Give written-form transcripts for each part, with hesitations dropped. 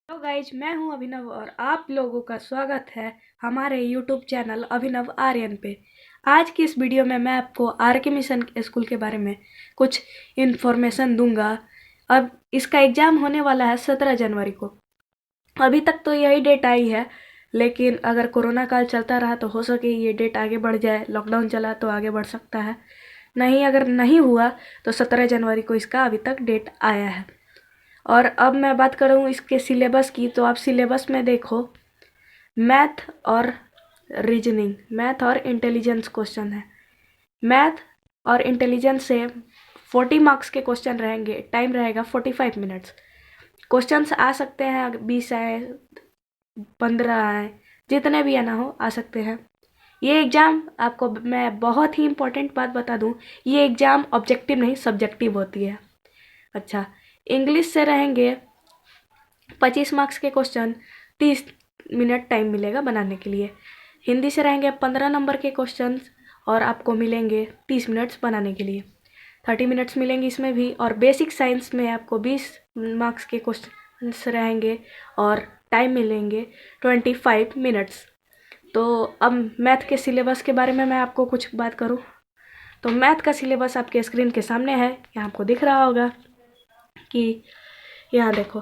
Hello guys, मैं हूं अभिनव और आप लोगों का स्वागत है हमारे यूट्यूब चैनल अभिनव आर्यन पे। आज की इस वीडियो में मैं आपको आर के मिशन स्कूल के बारे में कुछ इन्फॉर्मेशन दूंगा। अब इसका एग्ज़ाम होने वाला है 17 जनवरी को। अभी तक तो यही डेट आई है, लेकिन अगर कोरोना काल चलता रहा तो हो सके ये डेट आगे बढ़ जाए। लॉकडाउन चला तो आगे बढ़ सकता है, नहीं अगर नहीं हुआ तो 17 जनवरी को इसका अभी तक डेट आया है। और अब मैं बात करूँ इसके सिलेबस की, तो आप सिलेबस में देखो मैथ और रीजनिंग, मैथ और इंटेलिजेंस क्वेश्चन है। मैथ और इंटेलिजेंस से 40 मार्क्स के क्वेश्चन रहेंगे, टाइम रहेगा 45 मिनट्स। क्वेश्चंस आ सकते हैं, 20 आए 15 आए, जितने भी आना हो आ सकते हैं। ये एग्ज़ाम आपको मैं बहुत ही इम्पोर्टेंट बात बता दूं, ये एग्ज़ाम ऑब्जेक्टिव नहीं सब्जेक्टिव होती है। अच्छा, इंग्लिश से रहेंगे 25 मार्क्स के क्वेश्चन, 30 मिनट टाइम मिलेगा बनाने के लिए। हिंदी से रहेंगे 15 नंबर के क्वेश्चन और आपको मिलेंगे 30 मिनट्स बनाने के लिए, 30 मिनट्स मिलेंगे इसमें भी। और बेसिक साइंस में आपको 20 मार्क्स के क्वेश्चन रहेंगे और टाइम मिलेंगे 25 मिनट्स। तो अब मैथ के सिलेबस के बारे में मैं आपको कुछ बात करूँ तो मैथ का सिलेबस आपके स्क्रीन के सामने है, यहाँ आपको दिख रहा होगा कि यहाँ देखो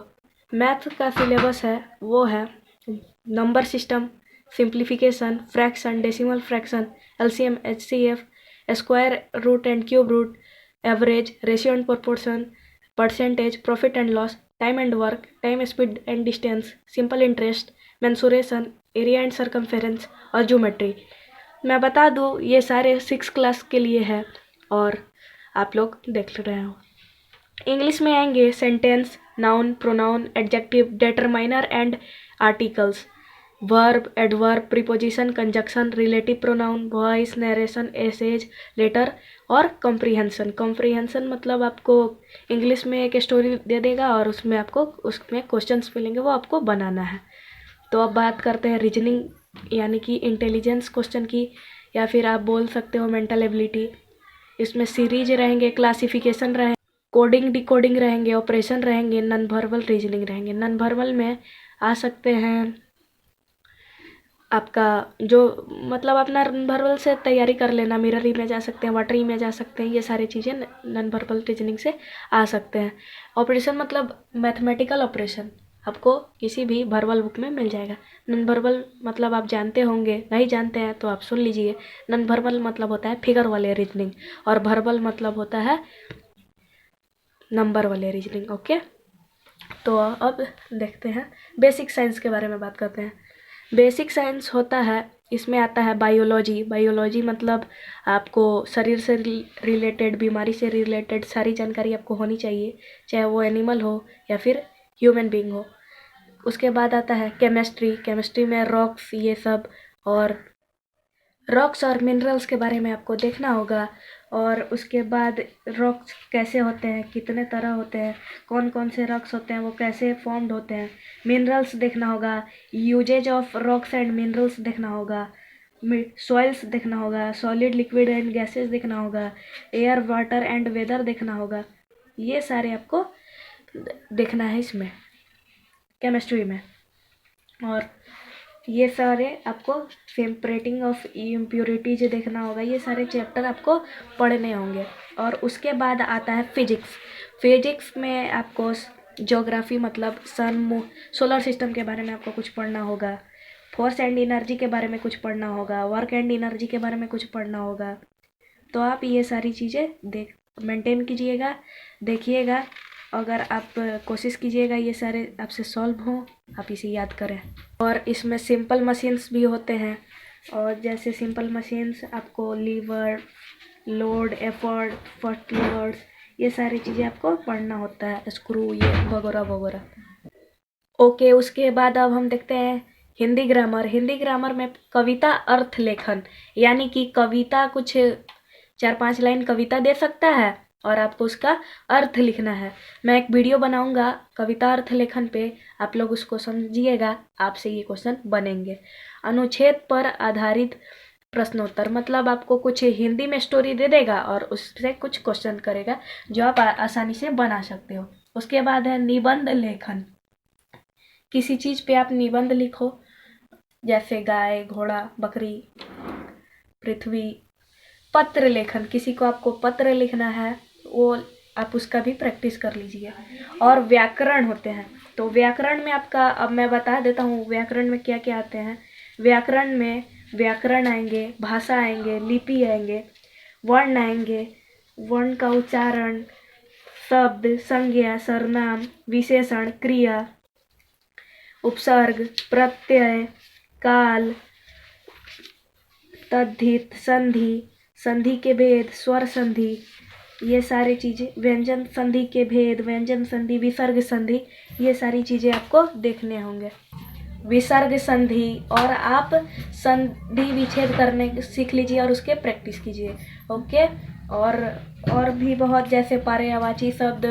मैथ का सिलेबस है, वो है number system, simplification, fraction, decimal fraction, LCM, HCF, square root and cube root, average, ratio and proportion, percentage, profit and loss, time and work, time speed and distance, simple interest, mensuration, area and circumference और geometry. मैं बता दूँ ये सारे 6 class के लिए है और आप लोग देख रहे हो। इंग्लिश में आएंगे sentence, noun, pronoun, adjective, determiner and articles, verb, adverb, preposition, conjunction, relative pronoun, voice, narration, essays, letter और कॉम्प्रीहेंशन। कॉम्प्रीहेंशन मतलब आपको इंग्लिश में एक स्टोरी दे देगा और उसमें क्वेश्चंस मिलेंगे, वो आपको बनाना है। तो अब बात करते हैं रीजनिंग यानी कि इंटेलिजेंस क्वेश्चन की, या फिर आप बोल सकते हो मेंटल एबिलिटी। इसमें सीरीज रहेंगे, क्लासिफिकेशन रहेंगे, कोडिंग डिकोडिंग रहेंगे, ऑपरेशन रहेंगे, नॉन वर्बल रीजनिंग रहेंगे। नॉन वर्बल में आ सकते हैं आपका जो मतलब आप नॉन वर्बल से तैयारी कर लेना, मिरर इमेज आ सकते हैं, वाटर इमेज आ सकते हैं, ये सारी चीज़ें नॉन वर्बल रीजनिंग से आ सकते हैं। ऑपरेशन मतलब मैथमेटिकल ऑपरेशन आपको किसी भी वर्बल बुक में मिल जाएगा। नॉन वर्बल मतलब आप जानते होंगे, नहीं जानते हैं तो आप सुन लीजिए। नॉन वर्बल मतलब होता है फिगर वाले रीजनिंग और वर्बल मतलब होता है नंबर वाले रीजनिंग। ओके, तो अब देखते हैं बेसिक साइंस के बारे में बात करते हैं। बेसिक साइंस होता है, इसमें आता है बायोलॉजी। बायोलॉजी मतलब आपको शरीर से रिलेटेड, बीमारी से रिलेटेड सारी जानकारी आपको होनी चाहिए, चाहे वो एनिमल हो या फिर ह्यूमन बीइंग हो। उसके बाद आता है केमिस्ट्री। केमिस्ट्री में रॉक्स ये सब और रॉक्स और मिनरल्स के बारे में आपको देखना होगा। और उसके बाद रॉक्स कैसे होते हैं, कितने तरह होते हैं, कौन कौन से रॉक्स होते हैं, वो कैसे फॉर्म्ड होते हैं। मिनरल्स देखना होगा, usages of rocks and minerals देखना होगा, सॉइल्स देखना होगा, सॉलिड लिक्विड एंड गैसेस देखना होगा, एयर वाटर एंड वेदर देखना होगा। ये सारे आपको देखना है इसमें केमिस्ट्री में। और ये सारे आपको सेपरेटिंग ऑफ इम्प्योरिटीज देखना होगा। ये सारे चैप्टर आपको पढ़ने होंगे। और उसके बाद आता है फिजिक्स। फिजिक्स में आपको ज्योग्राफी मतलब सन, सोलर सिस्टम के बारे में आपको कुछ पढ़ना होगा, फोर्स एंड एनर्जी के बारे में कुछ पढ़ना होगा, वर्क एंड एनर्जी के बारे में कुछ पढ़ना होगा। तो आप ये सारी चीज़ें मेंटेन कीजिएगा, देखिएगा। अगर आप कोशिश कीजिएगा ये सारे आपसे सॉल्व हों, आप इसे याद करें। और इसमें सिंपल मशीन्स भी होते हैं, और जैसे सिंपल मशीन्स आपको lever, load, effort, first levers, ये सारी चीज़ें आपको पढ़ना होता है, स्क्रू ये वगैरह वगैरह। ओके, उसके बाद अब हम देखते हैं हिंदी ग्रामर। हिंदी ग्रामर में कविता अर्थ लेखन, यानी कि कविता कुछ 4-5 लाइन कविता दे सकता है और आपको उसका अर्थ लिखना है। मैं एक वीडियो बनाऊंगा कविता अर्थ लेखन पे, आप लोग उसको समझिएगा, आपसे ये क्वेश्चन बनेंगे। अनुच्छेद पर आधारित प्रश्नोत्तर मतलब आपको कुछ हिंदी में स्टोरी दे देगा और उससे कुछ क्वेश्चन करेगा जो आप आसानी से बना सकते हो। उसके बाद है निबंध लेखन। किसी चीज़ पे आप निबंध लिखो, जैसे गाय, घोड़ा, बकरी, पृथ्वी। पत्र लेखन, किसी को आपको पत्र लिखना है, वो आप उसका भी प्रैक्टिस कर लीजिए। और व्याकरण होते हैं, तो व्याकरण में आपका, अब मैं बता देता हूँ व्याकरण में क्या क्या आते हैं। व्याकरण में व्याकरण आएंगे, भाषा आएंगे, लिपि आएंगे, वर्ण आएंगे, वर्ण का उच्चारण, शब्द, संज्ञा, सर्वनाम, विशेषण, क्रिया, उपसर्ग, प्रत्यय, काल, तद्धित, संधि, संधि के भेद, स्वर संधि, ये सारी चीज़ें, व्यंजन संधि के भेद, व्यंजन संधि, विसर्ग संधि, ये सारी चीज़ें आपको देखने होंगे। विसर्ग संधि, और आप संधि विच्छेद करने सीख लीजिए और उसके प्रैक्टिस कीजिए। ओके। और भी बहुत, जैसे पर्यायवाची शब्द,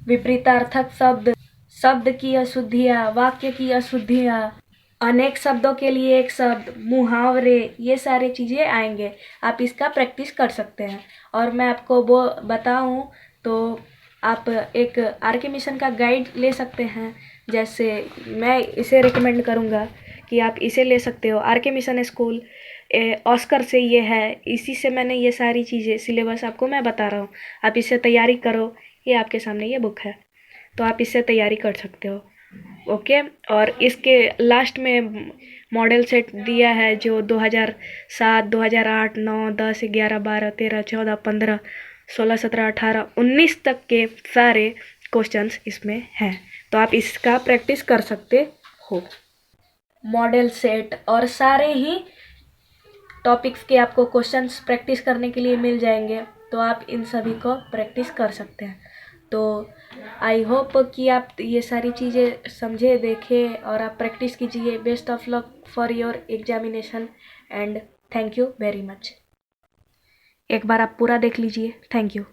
विपरीतार्थक शब्द, शब्द की अशुद्धियाँ, वाक्य की अशुद्धियाँ, अनेक शब्दों के लिए एक शब्द, मुहावरे, ये सारी चीज़ें आएंगे। आप इसका प्रैक्टिस कर सकते हैं। और मैं आपको वो बताऊं तो आप एक आर के मिशन का गाइड ले सकते हैं। जैसे मैं इसे रिकमेंड करूंगा कि आप इसे ले सकते हो। आर के मिशन स्कूल ऑस्कर से ये है, इसी से मैंने ये सारी चीज़ें, सिलेबस आपको मैं बता रहा हूँ। आप इससे तैयारी करो। ये आपके सामने ये बुक है, तो आप इससे तैयारी कर सकते हो। ओके। और इसके लास्ट में मॉडल सेट दिया है जो 2007, 2008, 9, 10, 11, 12, 13, 14, 15, 16, 17, 18, 19 तक के सारे क्वेश्चंस इसमें हैं, तो आप इसका प्रैक्टिस कर सकते हो। मॉडल सेट और सारे ही टॉपिक्स के आपको क्वेश्चंस प्रैक्टिस करने के लिए मिल जाएंगे, तो आप इन सभी को प्रैक्टिस कर सकते हैं। तो आई होप कि आप ये सारी चीज़ें समझे, देखें और आप प्रैक्टिस कीजिए। Best of luck for your examination and thank you very much. एक बार आप पूरा देख लीजिए। Thank you.